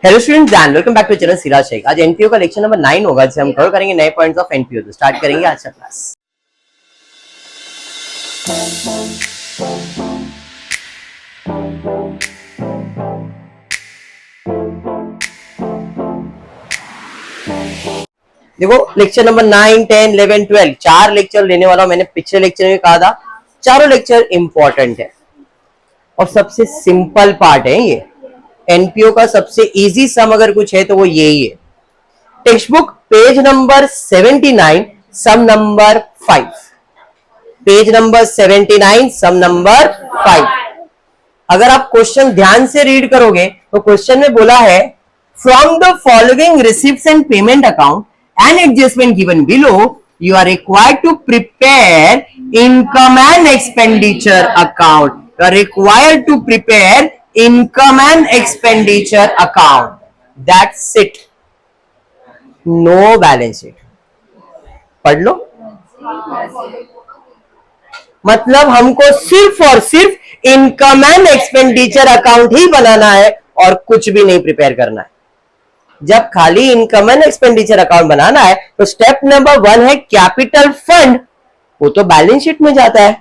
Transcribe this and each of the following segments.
Hello students and welcome back to channel Siraj Shaikh. आज NPO का lecture number 9 होगा, जिसे हम कवर करेंगे नए पॉइंट्स ऑफ एनपीओ। तो स्टार्ट करेंगे आज का क्लास। देखो, लेक्चर नंबर 9, 10, 11, 12 चार लेक्चर लेने वाला हूं। मैंने पिछले लेक्चर में कहा था चारों लेक्चर इंपॉर्टेंट है और सबसे सिंपल पार्ट है। ये एनपीओ का सबसे इजी सम अगर कुछ है तो वो यही है। टेक्स्ट बुक पेज नंबर 79 सम नंबर 5। पेज नंबर 79 सम नंबर 5। अगर आप क्वेश्चन ध्यान से रीड करोगे तो क्वेश्चन में बोला है, from the following receipts and payment account and adjustment given below you are required to prepare income and expenditure account. You are required to prepare income and expenditure account. That's it. No balance sheet. पढ़ लो। मतलब हमको सिर्फ और सिर्फ income and expenditure account ही बनाना है और कुछ भी नहीं प्रिपेयर करना है। जब खाली इनकम एंड एक्सपेंडिचर अकाउंट बनाना है तो स्टेप नंबर 1 है कैपिटल फंड। वो तो बैलेंस शीट में जाता है,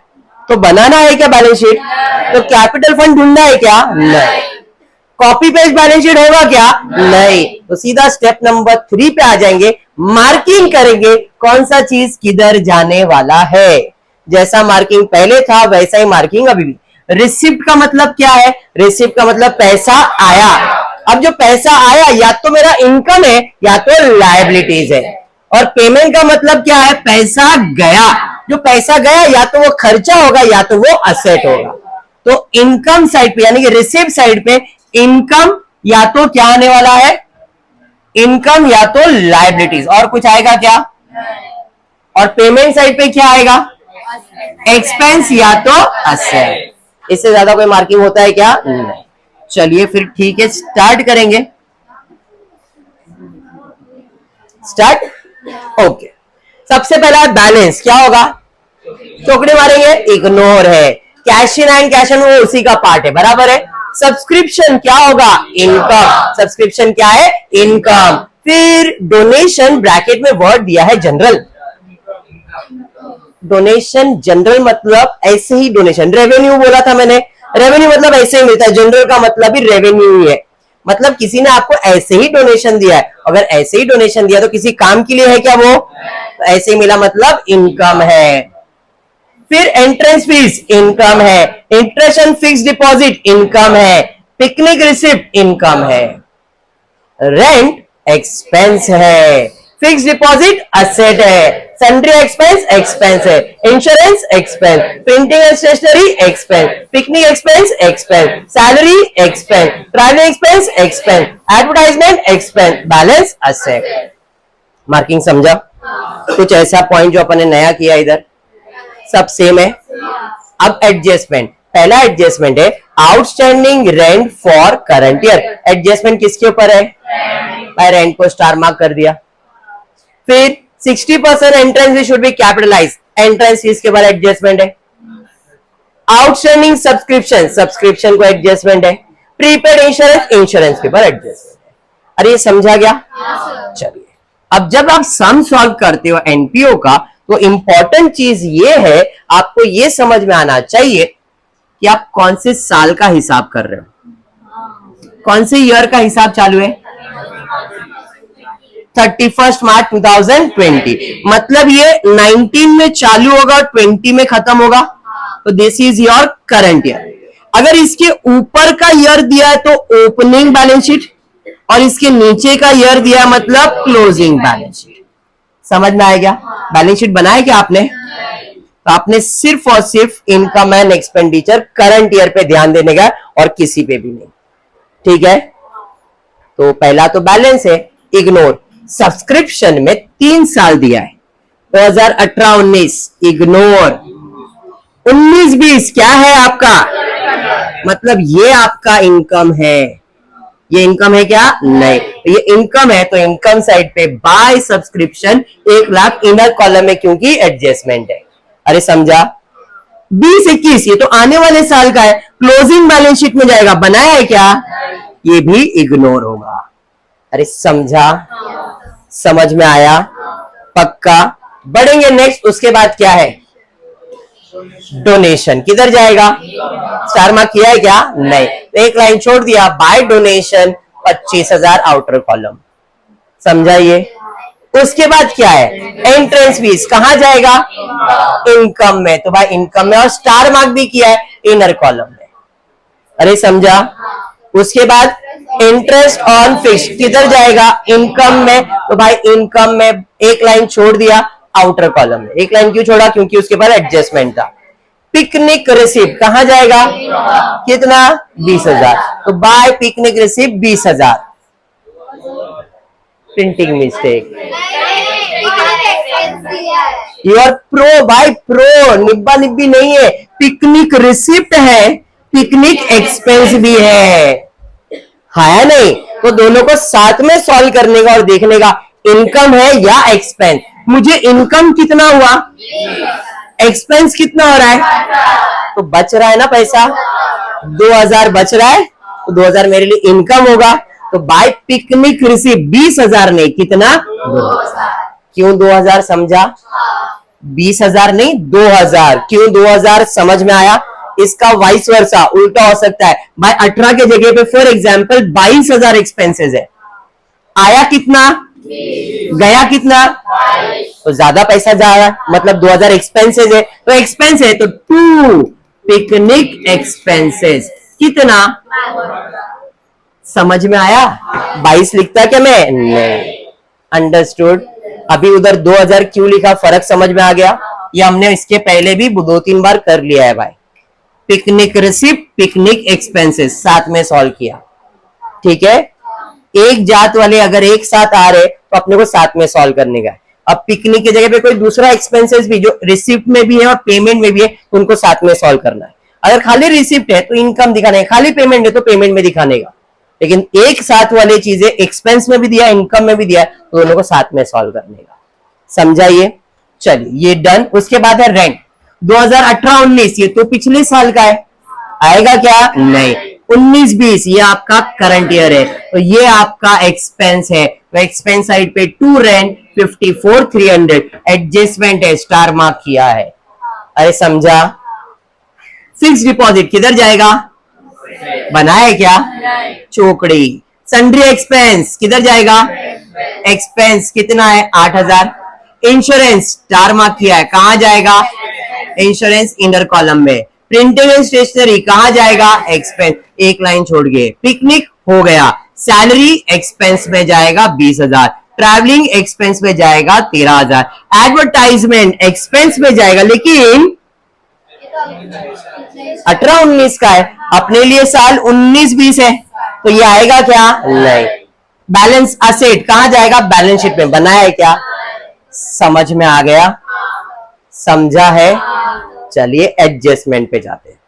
तो बनाना है क्या बैलेंस शीट? तो कैपिटल फंड ढूंढना है क्या? नहीं। कॉपी पेस्ट बैलेंस शीट होगा क्या? नहीं। तो सीधा स्टेप नंबर 3 पे आ जाएंगे, मार्किंग करेंगे कौन सा चीज किधर जाने वाला है। जैसा मार्किंग पहले था वैसा ही मार्किंग अभी भी। रिसिप्ट का मतलब क्या है? रिसिप्ट का मतलब पैसा आया। अब जो पैसा आया या तो मेरा इनकम है या तो लायबिलिटीज है। और पेमेंट का मतलब क्या है? पैसा गया। जो पैसा गया या तो वो खर्चा होगा या तो वो असेट होगा। तो इनकम साइड पे यानी कि रिसिप्ट साइड पे इनकम या तो क्या आने वाला है? इनकम या तो लायबिलिटीज। और कुछ आएगा क्या? और पेमेंट साइड पे क्या आएगा? एक्सपेंस या तो असेट। इससे ज्यादा कोई मार्किंग होता है क्या? नहीं। चलिए फिर ठीक है, स्टार्ट करेंगे। स्टार्ट। ओके, सबसे पहला बैलेंस क्या होगा? चौकड़े मारेंगे, इग्नोर है। Cash in and cash in वो उसी का पार्ट है, बराबर है। सब्सक्रिप्शन क्या होगा? इनकम। सब्सक्रिप्शन क्या है? इनकम। फिर डोनेशन, ब्रैकेट में वर्ड दिया है जनरल। डोनेशन जनरल मतलब ऐसे ही डोनेशन। रेवेन्यू बोला था मैंने, रेवेन्यू मतलब ऐसे ही मिलता है। जनरल का मतलब भी रेवेन्यू ही है। मतलब किसी ने आपको ऐसे ही डोनेशन दिया है। अगर ऐसे ही डोनेशन दिया तो किसी काम के लिए है क्या वो? तो ऐसे ही मिला मतलब इनकम है। फिर एंट्रेंस फीस इनकम है। Interest on fixed deposit income है। पिकनिक रिसिप्ट इनकम है। रेंट एक्सपेंस है। फिक्स्ड डिपॉजिट असेट है। सन्ड्री एक्सपेंस एक्सपेंस है। Insurance expense. Printing and stationery expense. Picnic expense expense. Salary expense. Travelling expense expense. Advertisement expense. Balance asset. Marking समझा? कुछ ऐसा point जो अपन ने नया किया इधर सब सेम है। अब एडजस्टमेंट, पहला एडजस्टमेंट है outstanding rent for current year. Adjustment किसके ऊपर है? बाय रेंट को स्टार मार्क कर दिया। फिर 60% entrance fees should be capitalise. Entrance fees के बाद एडजस्टमेंट है। आउटस्टैंडिंग सब्सक्रिप्शन, सब्सक्रिप्शन को एडजस्टमेंट है। प्रीपेड इंश्योरेंस, इंश्योरेंस के बाद एडजस्टमेंट है। अरे ये समझा गया? चलिए, अब जब आप सम सॉल्व करते हो एनपीओ का तो इंपॉर्टेंट चीज ये है, आपको ये समझ में आना चाहिए कि आप कौन से साल का हिसाब कर रहे हो, कौन से ईयर का हिसाब चालू है। 31 मार्च 2020 मतलब ये 19 में चालू होगा और 20 में खत्म होगा। तो this is your current year. अगर इसके ऊपर का ईयर दिया है तो ओपनिंग बैलेंस शीट और इसके नीचे का ईयर दिया मतलब क्लोजिंग बैलेंस शीट। समझ में आएगा? बैलेंस शीट बनाया क्या आपने? तो आपने सिर्फ और सिर्फ income and expenditure current year पे ध्यान देने का और किसी पे भी नहीं। ठीक है, तो पहला तो बैलेंस है, इग्नोर। सब्सक्रिप्शन में 3 साल दिया है, 2018-19 इग्नोर। 19-20 क्या है आपका? मतलब ये आपका इनकम है। ये इनकम है क्या? नहीं। तो ये इनकम है तो इनकम साइड पे by subscription 1 lakh inner column में, क्योंकि एडजस्टमेंट है। अरे समझा? 20-21 ये तो आने वाले साल का है, क्लोजिंग बैलेंस शीट में जाएगा। बनाया है क्या? ये भी इग्नोर होगा। अरे समझा, समझ में आया, पक्का। बढ़ेंगे नेक्स्ट, उसके बाद क्या है, डोनेशन। किधर जाएगा, स्टार मार्क किया है क्या, नहीं, एक लाइन छोड़ दिया, बाय डोनेशन 25,000 आउटर कॉलम, समझाइए। उसके बाद क्या है, एंट्रेंस फीस कहां जाएगा, इनकम में, तो भाई इनकम में, और स्टार मार्क भी किया है इनर कॉलम में, अरे समझा। उसके बाद इंटरेस्ट ऑन फिक्स किधर जाएगा, इनकम में, तो भाई इनकम में एक लाइन छोड़ दिया आउटर कॉलम में। एक लाइन क्यों छोड़ा, क्योंकि उसके बाद एडजस्टमेंट था। पिकनिक रिसिप्ट कहां जाएगा, कितना, 20,000, तो by picnic receipt 20,000, printing mistake. You are pro भाई, प्रो, निब्बा निब्बी नहीं है, पिकनिक रिसिप्ट है, पिकनिक एक्सपेंस भी है नहीं, तो दोनों को साथ में सॉल्व करने का और देखने का, इनकम है या एक्सपेंस। मुझे इनकम कितना हुआ, एक्सपेंस कितना हो रहा है, तो बच रहा है ना पैसा, 2,000 बच रहा है, तो 2,000 मेरे लिए इनकम होगा, तो बाय पिकनिक रिसीव 20,000 नहीं, कितना, 2,000। क्यों 2,000, समझा, 20,000 नहीं 2,000, क्यों 2,000, समझ में आया। इसका वाइस वर्सा उल्टा हो सकता है, भाई 18 के जगह पे फॉर एग्जाम्पल 22,000 एक्सपेंसेस है, आया कितना, गया कितना, तो ज्यादा पैसा जा रहा है, मतलब 2,000 एक्सपेंसेस है, तो एक्सपेंस है तो 2 पिकनिक एक्सपेंसेस, कितना, समझ में आया। 22 लिखता क्या मैं, नहीं, अंडरस्टूड। अभी उधर 2,000 क्यों लिखा, फर्क समझ में आ गया, ये हमने इसके पहले भी 2-3 बार कर लिया है भाई। पिकनिक रिसिप्ट, पिकनिक एक्सपेंसेस साथ में सॉल्व किया, ठीक है। एक जात वाले अगर एक साथ आ रहे तो अपने को साथ में सॉल्व करने का है। अब पिकनिक की जगह पे कोई दूसरा एक्सपेंसेस भी जो रिसिप्ट में भी है और पेमेंट में भी है, उनको साथ में सॉल्व करना है। अगर खाली रिसिप्ट है तो इनकम दिखाना है, खाली पेमेंट है तो पेमेंट में दिखाने का, लेकिन एक साथ वाली चीजें एक्सपेंस में भी दिया, इनकम में भी दिया, तो दोनों को साथ में सॉल्व करने का, समझाइए। चलिए ये डन। उसके बाद है रेंट 2018-19, ये तो पिछले साल का है, आएगा क्या, नहीं। 19-20 ये आपका करंट ईयर है, तो ये आपका एक्सपेंस है, तो एक्सपेंस साइड पे 2 रेंट 54,300, एडजस्टमेंट है, स्टार मार्क किया है, अरे समझा। फिक्स डिपॉजिट किधर जाएगा, बनाए क्या, चोकड़ी। सन्ड्री एक्सपेंस किधर जाएगा, एक्सपेंस कितना है, 8,000। इंश्योरेंस स्टार मार्क किया है, कहां जाएगा, इंश्योरेंस इनर कॉलम में। प्रिंटिंग एंड स्टेशनरी कहां जाएगा, एक्सपेंस, एक लाइन छोड़ गए। पिकनिक हो गया, सैलरी एक्सपेंस में जाएगा 20,000, ट्रैवलिंग एक्सपेंस में जाएगा 13,000, एडवर्टाइजमेंट एक्सपेंस में जाएगा, लेकिन 18-19 का है, अपने लिए साल 19-20 है, तो ये आएगा क्या, नहीं। बैलेंस असेट कहां जाएगा, बैलेंस शीट में, बनाया है क्या, समझ में आ गया, समझा है। चलिए एडजस्टमेंट पे जाते हैं,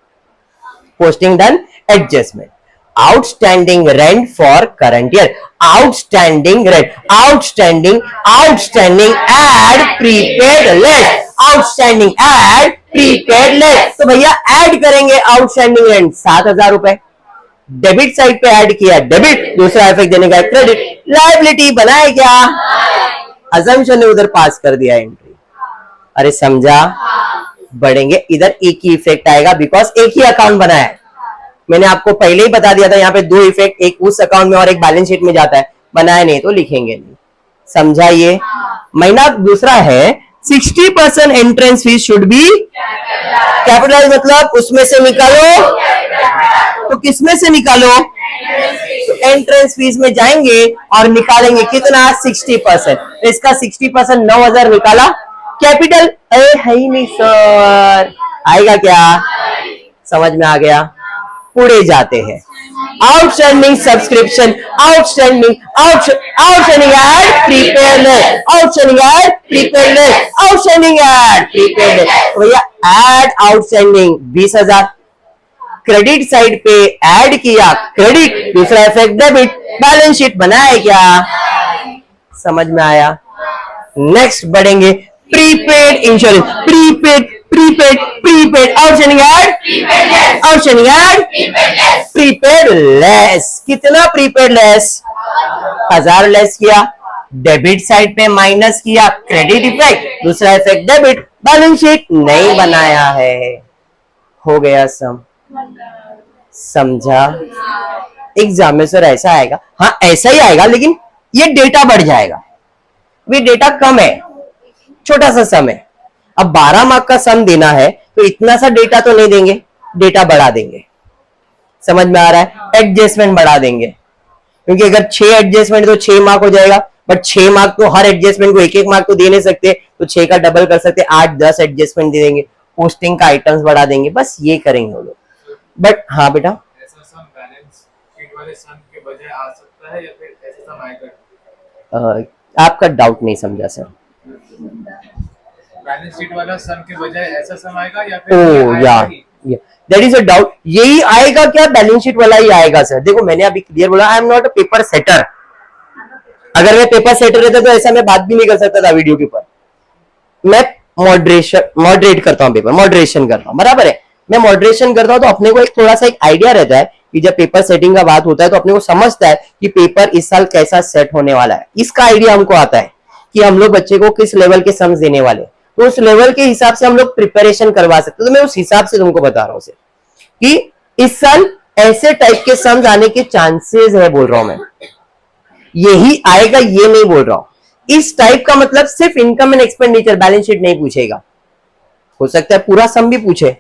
posting done, adjustment. Outstanding rent for current year, outstanding rent, outstanding, outstanding add prepaid less, outstanding add prepaid less, तो भैया ऐड करेंगे आउटस्टैंडिंग रेंट 7,000 रुपए, डेबिट साइड पे ऐड किया, डेबिट, दूसरा इफेक्ट देने का क्रेडिट, लायबिलिटी बनाए क्या, अजम्पशन ने उधर पास कर दिया एंट्री, अरे समझा। बढ़ेंगे, इधर एक ही इफेक्ट आएगा बिकॉज एक ही अकाउंट बना है, मैंने आपको पहले ही बता दिया था, यहाँ पे 2 इफेक्ट, एक उस अकाउंट में और एक बैलेंस शीट में जाता है, बनाए नहीं तो लिखेंगे नहीं, समझा। ये महीना दूसरा है 60% entrance fees should be capitalise, मतलब उसमें से निकालो, तो किसमें से निकालो, तो एंट्रेंस फीस में जाएंगे और निकालेंगे कितना, 60%, इसका 60% 9,000 निकाला, कैपिटल अरे है ही नहीं सर, आएगा क्या, समझ में आ गया। पूरे जाते हैं, outstanding subscription, outstanding outstanding add prepaid less, outstanding add prepaid less, outstanding add prepaid less, तो भैया एड आउटस्टैंडिंग 20,000, क्रेडिट साइड पे ऐड किया क्रेडिट, दूसरा इफेक्ट डेबिट, बैलेंस शीट बनाया क्या, समझ में आया। नेक्स्ट बढ़ेंगे, prepaid insurance, prepaid prepaid prepaid, outstanding add, outstanding add prepaid less, कितना प्रीपेड लेस, 1000 लेस किया, डेबिट साइड पे माइनस किया, क्रेडिट इफेक्ट, दूसरा इफेक्ट डेबिट, बैलेंस शीट नहीं बनाया है, हो गया सम। समझा? एग्जाम में सर ऐसा आएगा, हाँ ऐसा ही आएगा, लेकिन ये डेटा बढ़ जाएगा, ये डेटा कम है, छोटा सा सम है। अब 12 मार्क का सम देना है तो इतना सा डेटा तो नहीं देंगे, डेटा बढ़ा देंगे। समझ में आ रहा है? एडजस्टमेंट बढ़ा देंगे, क्योंकि अगर 6 एडजस्टमेंट तो 6 मार्क हो जाएगा, बट 6 मार्क तो हर एडजस्टमेंट को एक एक मार्क तो दे नहीं सकते, तो 6 का डबल कर सकते, 8-10 एडजस्टमेंट दे देंगे, पोस्टिंग का आइटम्स बढ़ा देंगे, बस ये करेंगे वो लोग। बट हाँ बेटा, ऐसा सम बैलेंस शीट वाले सम के बजाय आ सकता है या फिर ऐसा सम आएगा? आपका डाउट नहीं समझा सर। बैलेंस शीट वाला सम के बजाय ऐसा सम आएगा या फिर ओ या दैट इज अ डाउट, यही आएगा क्या? बैलेंस शीट वाला ही आएगा सर। देखो मैंने अभी क्लियर बोला, I am not a paper setter. अगर मैं पेपर सेटर रहता तो ऐसा मैं बात भी नहीं कर सकता था वीडियो के ऊपर। मैं मॉडरेट करता हूँ, पेपर मॉडरेशन करता हूँ, बराबर है। मैं मॉडरेशन करता हूँ तो अपने को एक थोड़ा सा एक आइडिया रहता है कि जब पेपर सेटिंग का बात होता है तो अपने को समझता है कि पेपर इस साल कैसा सेट होने वाला है, इसका आइडिया हमको आता है कि हम लोग बच्चे को किस लेवल के सम्स देने वाले, तो उस लेवल के हिसाब से हम लोग प्रिपरेशन करवा सकते। तो मैं उस हिसाब से तुमको बता रहा हूँ कि इस साल ऐसे टाइप के सम्स आने के चांसेस है, बोल रहा हूं मैं, यही आएगा ये नहीं बोल रहा हूं। इस टाइप का मतलब सिर्फ income and expenditure, balance sheet नहीं पूछेगा, हो सकता है पूरा सम भी पूछे।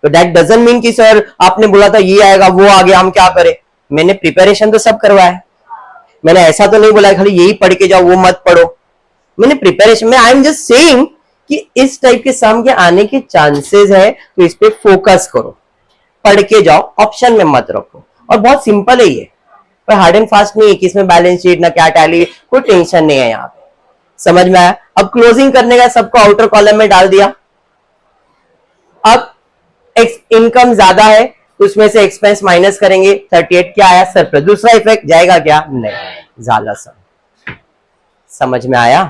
तो दैट डजंट मीन कि सर आपने बोला था ये आएगा वो आ गया, हम क्या करें। मैंने प्रिपरेशन तो सब करवाया, मैंने ऐसा तो नहीं बोला खाली यही पढ़ के जाओ वो मत पढ़ो, मैंने प्रिपरेशन में, आई एम जस्ट सेइंग कि इस टाइप के सम के आने के चांसेस है, तो इस पे फोकस करो, पढ़ के जाओ, ऑप्शन में मत रखो। और बहुत सिंपल है ये, पर हार्ड एंड फास्ट नहीं है कि इसमें बैलेंस शीट ना क्या टैली, कोई टेंशन नहीं है यहाँ पे। समझ में आया? अब क्लोजिंग करने का सबको आउटर कॉलम में डाल दिया। अब इनकम ज्यादा है तो उसमें से एक्सपेंस माइनस करेंगे, 38 क्या आया सरप्लस, दूसरा इफेक्ट जाएगा क्या? नहीं, ज्यादा सम। समझ में आया?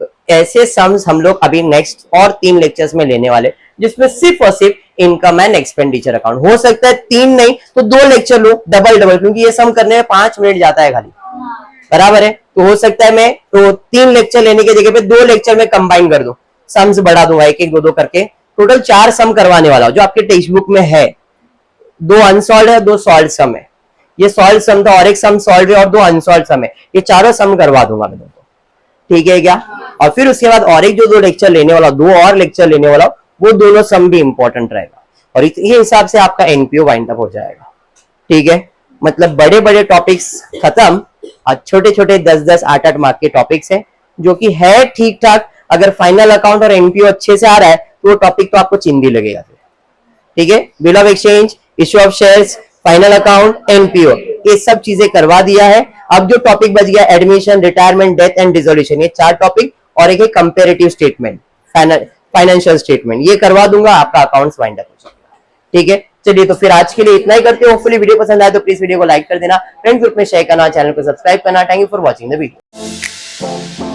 तो ऐसे सम्स हम लोग अभी नेक्स्ट और 3 लेक्चर्स में लेने वाले, जिसमें सिर्फ और सिर्फ इनकम एंड एक्सपेंडिचर अकाउंट। हो सकता है 3 नहीं तो 2 लेक्चर लो, डबल डबल, क्योंकि ये सम करने में 5 मिनट जाता है खाली, बराबर है। तो हो सकता है मैं तो 3 लेक्चर लेने की जगह पे 2 लेक्चर में कंबाइन कर दूं, सम्स बढ़ा दूंगा, एक एक 2-2 करके, टोटल 4 सम करवाने वाला हूं जो आपके टेक्स्ट बुक में है। 2 अनसॉल्व है, 2 सॉल्व सम है, ये सॉल्व सम था और एक सम सॉल्व है और 2 अनसॉल्व सम है, ये चारों सम करवा दूंगा मैं तुमको, ठीक है क्या? और फिर उसके बाद और एक जो 2 लेक्चर लेने वाला, 2 और लेक्चर लेने वाला, वो दोनों सम भी इंपॉर्टेंट रहेगा, और ये हिसाब से आपका एनपीओ वाइंड अप हो जाएगा, ठीक है। मतलब बड़े बड़े टॉपिक्स खत्म और छोटे छोटे 10-10, 8-8 मार्क के टॉपिक्स हैं, जो कि है ठीक ठाक। अगर फाइनल अकाउंट और एनपीओ अच्छे से आ रहा है तो वो टॉपिक तो आपको चिंदी लगेगा, ठीक है। Bill of exchange, issue of shares, final account, NPO, ये सब चीजें करवा दिया है। अब जो टॉपिक बच गया admission, retirement, death and dissolution, ये 4 टॉपिक, और एक है कंपेरेटिव स्टेटमेंट, फाइनेंशियल स्टेटमेंट, ये करवा दूंगा, आपका अकाउंट्स वाइंड अप हो जाएगा, ठीक है। चलिए तो फिर आज के लिए इतना ही करते हैं। होपफुली वीडियो पसंद आए तो प्लीज वीडियो को लाइक कर देना, फ्रेंड ग्रुप में शेयर करना, चैनल को सब्सक्राइब करना। Thank you for watching the video.